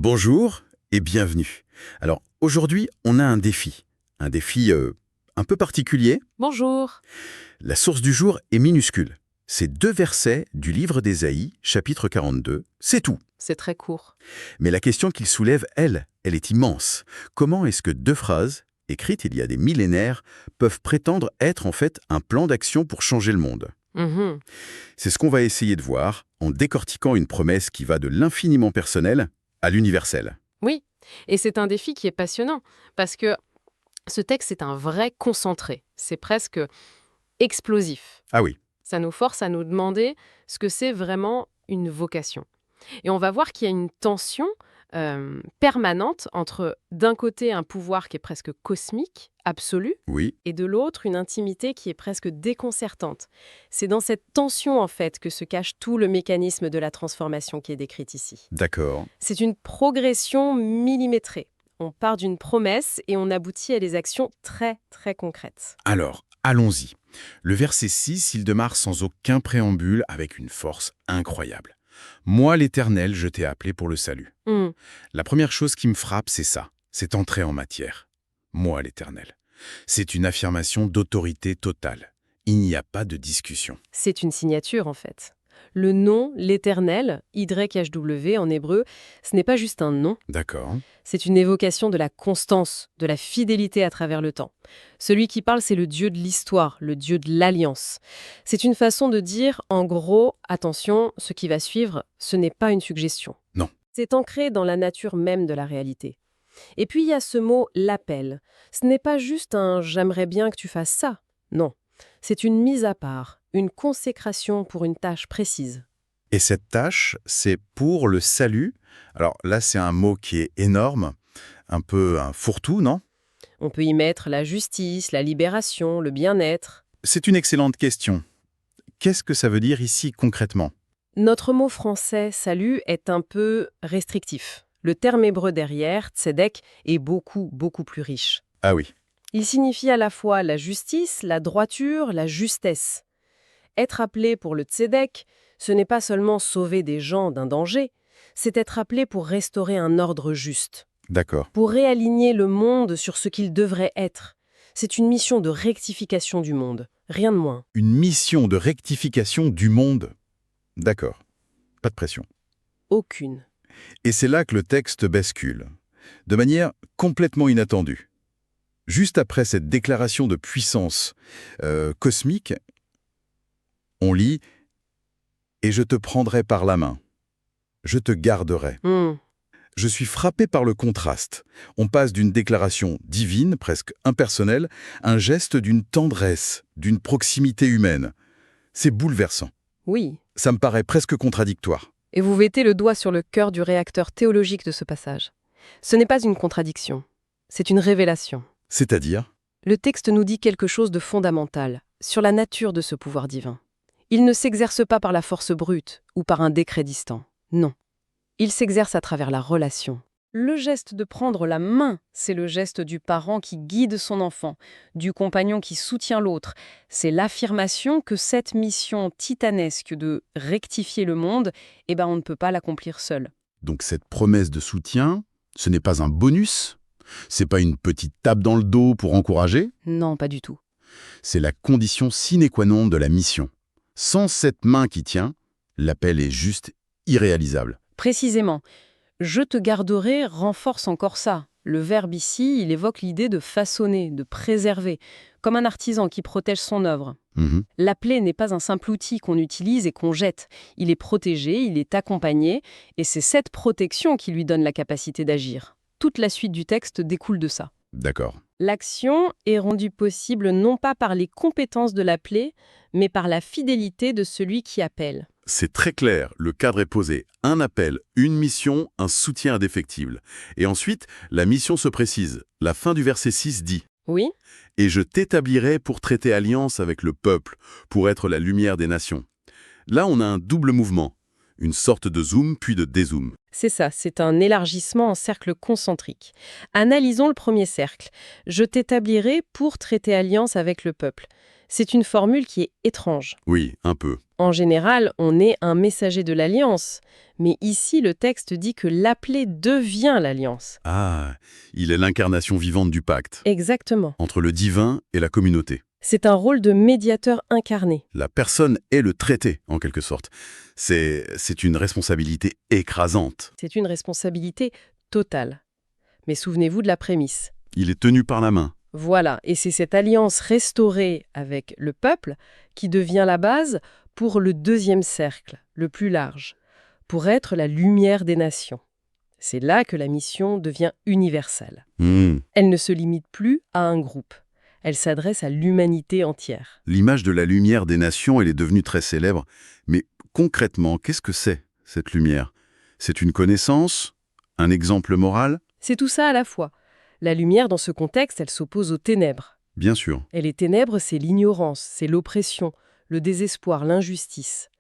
Bonjour et bienvenue. Alors aujourd'hui, on a un défi. Un défi un peu particulier. Bonjour. La source du jour est minuscule. C'est 2 versets du livre d'Ésaïe, chapitre 42. C'est tout. C'est très court. Mais la question qu'il soulève, elle est immense. Comment est-ce que 2 phrases, écrites il y a des millénaires, peuvent prétendre être en fait un plan d'action pour changer le monde? Mhm. C'est ce qu'on va essayer de voir en décortiquant une promesse qui va de l'infiniment personnel à l'universel. Oui, et c'est un défi qui est passionnant, parce que ce texte est un vrai concentré. C'est presque explosif. Ah oui, Ça nous force à nous demander ce que c'est vraiment une vocation. Et on va voir qu'il y a une tension permanente entre, d'un côté, un pouvoir qui est presque cosmique, absolu, oui, et de l'autre, une intimité qui est presque déconcertante. C'est dans cette tension, en fait, que se cache tout le mécanisme de la transformation qui est décrite ici. d'accord. C'est une progression millimétrée. On part d'une promesse et on aboutit à des actions très, très concrètes. Alors, allons-y. Le verset 6, il démarre sans aucun préambule avec une force incroyable. Moi, l'Éternel, je t'ai appelé pour le salut. La première chose qui me frappe, c'est ça, c'est entrer en matière. Moi, l'Éternel. C'est une affirmation d'autorité totale. Il n'y a pas de discussion. C'est une signature, en fait. Le nom, l'Éternel, YHW en hébreu, ce n'est pas juste un nom, D'accord. c'est une évocation de la constance, de la fidélité à travers le temps. Celui qui parle, c'est le Dieu de l'histoire, le Dieu de l'alliance. C'est une façon de dire, en gros, attention, ce qui va suivre, ce n'est pas une suggestion. Non. C'est ancré dans la nature même de la réalité. Et puis il y a ce mot « l'appel ». Ce n'est pas juste un « j'aimerais bien que tu fasses ça ». Non, c'est une mise à part, une consécration pour une tâche précise. Et cette tâche, c'est pour le salut. Alors là, c'est un mot qui est énorme, un peu un fourre-tout, non? On peut y mettre la justice, la libération, le bien-être. C'est une excellente question. Qu'est-ce que ça veut dire ici concrètement? Notre mot français « salut » est un peu restrictif. Le terme hébreu derrière, tzedek, est beaucoup plus riche. Ah oui, Il signifie à la fois la justice, la droiture, la justesse. Être appelé pour le tzedek, ce n'est pas seulement sauver des gens d'un danger, c'est être appelé pour restaurer un ordre juste, d'accord. pour réaligner le monde sur ce qu'il devrait être. C'est une mission de rectification du monde, rien de moins. Une mission de rectification du monde. D'accord. Pas de pression. Aucune. Et c'est là que le texte bascule, de manière complètement inattendue. Juste après cette déclaration de puissance cosmique, on lit « Et je te prendrai par la main, je te garderai ». Je suis frappé par le contraste. On passe d'une déclaration divine, presque impersonnelle, à un geste d'une tendresse, d'une proximité humaine. C'est bouleversant. Oui. Ça me paraît presque contradictoire. Et vous mettez le doigt sur le cœur du réacteur théologique de ce passage. Ce n'est pas une contradiction, c'est une révélation. C'est-à-dire? Le texte nous dit quelque chose de fondamental sur la nature de ce pouvoir divin. Il ne s'exerce pas par la force brute ou par un décret distant. Non. Il s'exerce à travers la relation. Le geste de prendre la main, c'est le geste du parent qui guide son enfant, du compagnon qui soutient l'autre. C'est l'affirmation que cette mission titanesque de rectifier le monde, on ne peut pas l'accomplir seul. Donc cette promesse de soutien, ce n'est pas un bonus? C'est pas une petite tape dans le dos pour encourager? Non, pas du tout. C'est la condition sine qua non de la mission. Sans cette main qui tient, l'appel est juste irréalisable. Précisément. Je te garderai renforce encore ça. Le verbe ici, il évoque l'idée de façonner, de préserver, comme un artisan qui protège son œuvre. L'appelé n'est pas un simple outil qu'on utilise et qu'on jette. Il est protégé, il est accompagné, et c'est cette protection qui lui donne la capacité d'agir. Toute la suite du texte découle de ça. D'accord. L'action est rendue possible non pas par les compétences de l'appelé, mais par la fidélité de celui qui appelle. C'est très clair, le cadre est posé. Un appel, une mission, un soutien indéfectible. Et ensuite, la mission se précise. La fin du verset 6 dit Oui, « Et je t'établirai pour traiter alliance avec le peuple, pour être la lumière des nations. » Là, on a un double mouvement, une sorte de zoom puis de dézoom. c'est ça, c'est un élargissement en cercle concentrique. Analysons le premier cercle. Je t'établirai pour traiter alliance avec le peuple. C'est une formule qui est étrange. Oui, un peu. En général, on est un messager de l'alliance, mais ici le texte dit que l'appelé devient l'alliance. Ah, il est l'incarnation vivante du pacte, Exactement. entre le divin et la communauté. C'est un rôle de médiateur incarné. La personne est le traité, en quelque sorte. C'est une responsabilité écrasante. C'est une responsabilité totale. Mais souvenez-vous de la prémisse. Il est tenu par la main. Voilà, et c'est cette alliance restaurée avec le peuple qui devient la base pour le deuxième cercle, le plus large, pour être la lumière des nations. C'est là que la mission devient universelle. Elle ne se limite plus à un groupe. Elle s'adresse à l'humanité entière. L'image de la lumière des nations, elle est devenue très célèbre. Mais concrètement, qu'est-ce que c'est, cette lumière? C'est une connaissance? Un exemple moral? C'est tout ça à la fois. La lumière, dans ce contexte, elle s'oppose aux ténèbres. Bien sûr. Et les ténèbres, c'est l'ignorance, c'est l'oppression, le désespoir, l'injustice.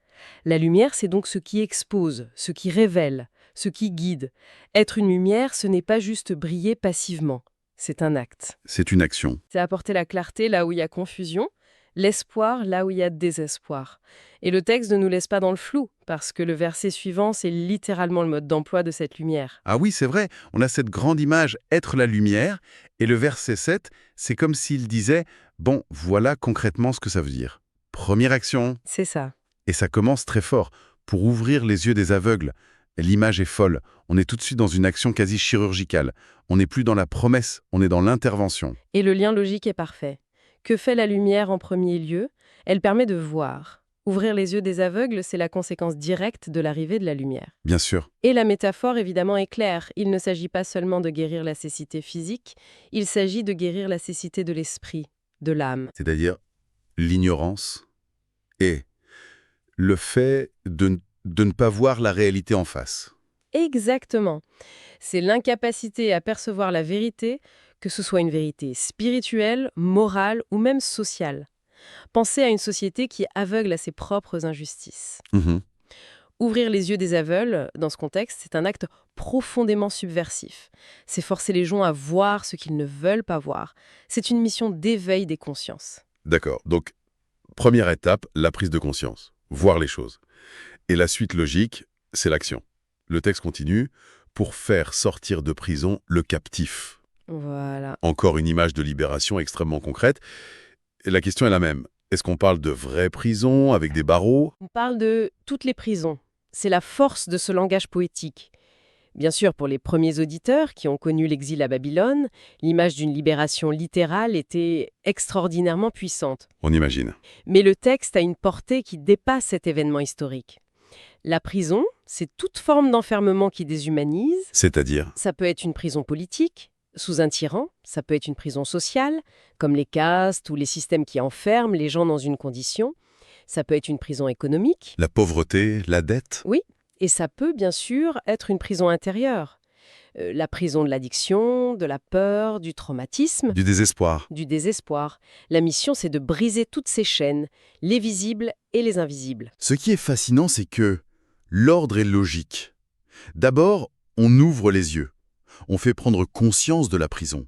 La lumière, c'est donc ce qui expose, ce qui révèle, ce qui guide. Être une lumière, ce n'est pas juste briller passivement. C'est un acte. C'est une action. C'est apporter la clarté là où il y a confusion, l'espoir là où il y a désespoir. Et le texte ne nous laisse pas dans le flou, parce que le verset suivant, c'est littéralement le mode d'emploi de cette lumière. Ah oui, c'est vrai, on a cette grande image « être la lumière » et le verset 7, c'est comme s'il disait « Bon, voilà concrètement ce que ça veut dire. Première action. » C'est ça. Et ça commence très fort. Pour ouvrir les yeux des aveugles, l'image est folle. On est tout de suite dans une action quasi chirurgicale. On n'est plus dans la promesse, on est dans l'intervention. Et le lien logique est parfait. Que fait la lumière en premier lieu? Elle permet de voir. Ouvrir les yeux des aveugles, c'est la conséquence directe de l'arrivée de la lumière. Bien sûr. Et la métaphore, évidemment, est claire. Il ne s'agit pas seulement de guérir la cécité physique, il s'agit de guérir la cécité de l'esprit, de l'âme. C'est-à-dire l'ignorance et le fait de ne pas voir la réalité en face. Exactement. C'est l'incapacité à percevoir la vérité, que ce soit une vérité spirituelle, morale ou même sociale. Pensez à une société qui est aveugle à ses propres injustices. Ouvrir les yeux des aveugles, dans ce contexte, c'est un acte profondément subversif. C'est forcer les gens à voir ce qu'ils ne veulent pas voir. C'est une mission d'éveil des consciences. D'accord. Donc, première étape, la prise de conscience. Voir les choses. Et la suite logique, c'est l'action. Le texte continue. Pour faire sortir de prison le captif. Voilà. Encore une image de libération extrêmement concrète. Et la question est la même. Est-ce qu'on parle de vraies prisons avec des barreaux? On parle de toutes les prisons. C'est la force de ce langage poétique. Bien sûr, pour les premiers auditeurs qui ont connu l'exil à Babylone, l'image d'une libération littérale était extraordinairement puissante. On imagine. Mais le texte a une portée qui dépasse cet événement historique. La prison, c'est toute forme d'enfermement qui déshumanise. C'est-à-dire? Ça peut être une prison politique, sous un tyran, ça peut être une prison sociale, comme les castes ou les systèmes qui enferment les gens dans une condition. Ça peut être une prison économique. La pauvreté, la dette? Oui, et ça peut bien sûr être une prison intérieure. La prison de l'addiction, de la peur, du traumatisme, Du désespoir. du désespoir. La mission, c'est de briser toutes ces chaînes, les visibles et les invisibles. Ce qui est fascinant, c'est que l'ordre est logique. D'abord, on ouvre les yeux. On fait prendre conscience de la prison.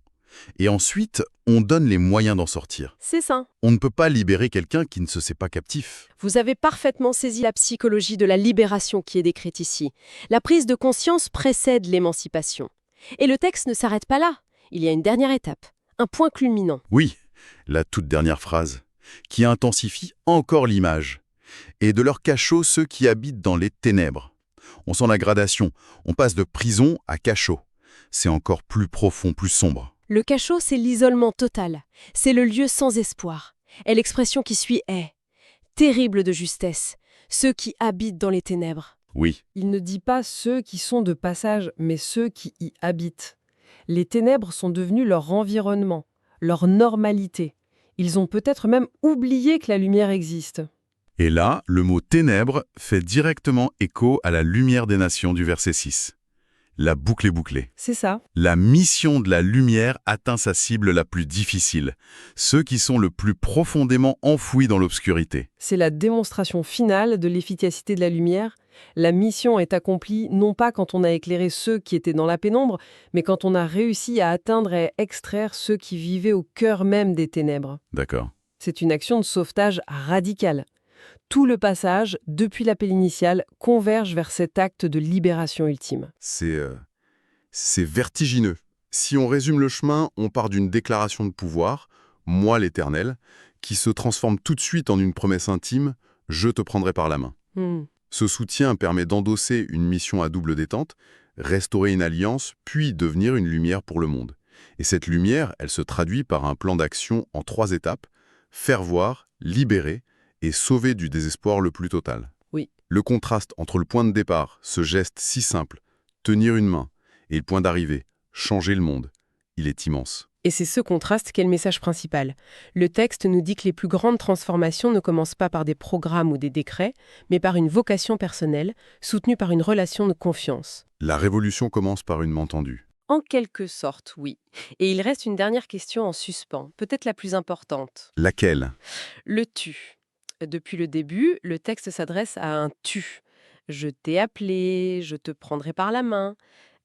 Et ensuite, on donne les moyens d'en sortir. C'est ça. On ne peut pas libérer quelqu'un qui ne se sait pas captif. Vous avez parfaitement saisi la psychologie de la libération qui est décrite ici. La prise de conscience précède l'émancipation. Et le texte ne s'arrête pas là. Il y a une dernière étape, un point culminant. Oui, la toute dernière phrase, qui intensifie encore l'image. Et de leur cachot ceux qui habitent dans les ténèbres. On sent la gradation, on passe de prison à cachot. C'est encore plus profond, plus sombre. Le cachot, c'est l'isolement total. C'est le lieu sans espoir. Et l'expression qui suit est « terrible de justesse, ceux qui habitent dans les ténèbres ». Oui, Il ne dit pas ceux qui sont de passage, mais ceux qui y habitent. Les ténèbres sont devenues leur environnement, leur normalité. Ils ont peut-être même oublié que la lumière existe. et là, le mot « ténèbres » fait directement écho à la lumière des nations du verset 6. La boucle est bouclée. C'est ça. La mission de la lumière atteint sa cible la plus difficile, ceux qui sont le plus profondément enfouis dans l'obscurité. C'est la démonstration finale de l'efficacité de la lumière. La mission est accomplie non pas quand on a éclairé ceux qui étaient dans la pénombre, mais quand on a réussi à atteindre et extraire ceux qui vivaient au cœur même des ténèbres. D'accord. C'est une action de sauvetage radicale. Tout le passage, depuis l'appel initial, converge vers cet acte de libération ultime. C'est vertigineux. Si on résume le chemin, on part d'une déclaration de pouvoir, moi l'Éternel, qui se transforme tout de suite en une promesse intime, je te prendrai par la main. Ce soutien permet d'endosser une mission à double détente, restaurer une alliance, puis devenir une lumière pour le monde. Et cette lumière, elle se traduit par un plan d'action en 3 étapes: faire voir, libérer et sauver du désespoir le plus total. Oui. Le contraste entre le point de départ, ce geste si simple, tenir une main, et le point d'arrivée, changer le monde, il est immense. Et c'est ce contraste qu'est le message principal. Le texte nous dit que les plus grandes transformations ne commencent pas par des programmes ou des décrets, mais par une vocation personnelle, soutenue par une relation de confiance. La révolution commence par une main tendue. En quelque sorte, oui. Et il reste une dernière question en suspens, peut-être la plus importante. Laquelle? Le tu. Depuis le début, le texte s'adresse à un tu. Je t'ai appelé, je te prendrai par la main.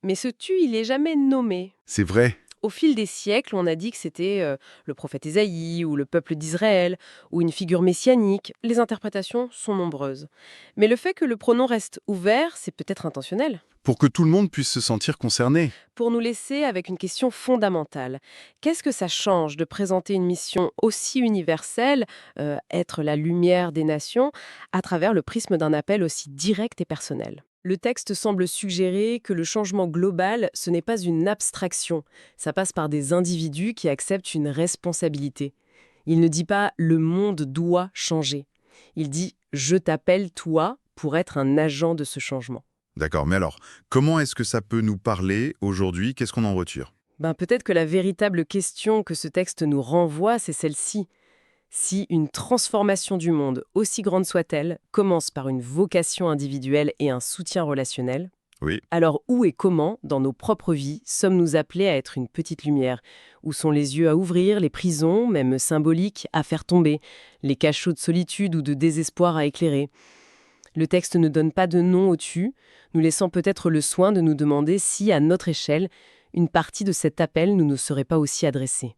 Mais ce tu, il n'est jamais nommé. C'est vrai. Au fil des siècles, on a dit que c'était le prophète Ésaïe, ou le peuple d'Israël, ou une figure messianique. Les interprétations sont nombreuses. Mais le fait que le pronom reste ouvert, c'est peut-être intentionnel. Pour que tout le monde puisse se sentir concerné. Pour nous laisser avec une question fondamentale. Qu'est-ce que ça change de présenter une mission aussi universelle, être la lumière des nations, à travers le prisme d'un appel aussi direct et personnel? Le texte semble suggérer que le changement global, ce n'est pas une abstraction. Ça passe par des individus qui acceptent une responsabilité. Il ne dit pas « le monde doit changer ». Il dit « je t'appelle toi pour être un agent de ce changement ». D'accord, mais alors, comment est-ce que ça peut nous parler aujourd'hui? Qu'est-ce qu'on en retire? Peut-être que la véritable question que ce texte nous renvoie, c'est celle-ci. Si une transformation du monde, aussi grande soit-elle, commence par une vocation individuelle et un soutien relationnel, Oui. alors où et comment, dans nos propres vies, sommes-nous appelés à être une petite lumière? Où sont les yeux à ouvrir, les prisons, même symboliques, à faire tomber, les cachots de solitude ou de désespoir à éclairer? Le texte ne donne pas de nom au-dessus, nous laissant peut-être le soin de nous demander si, à notre échelle, une partie de cet appel ne nous serait pas aussi adressée.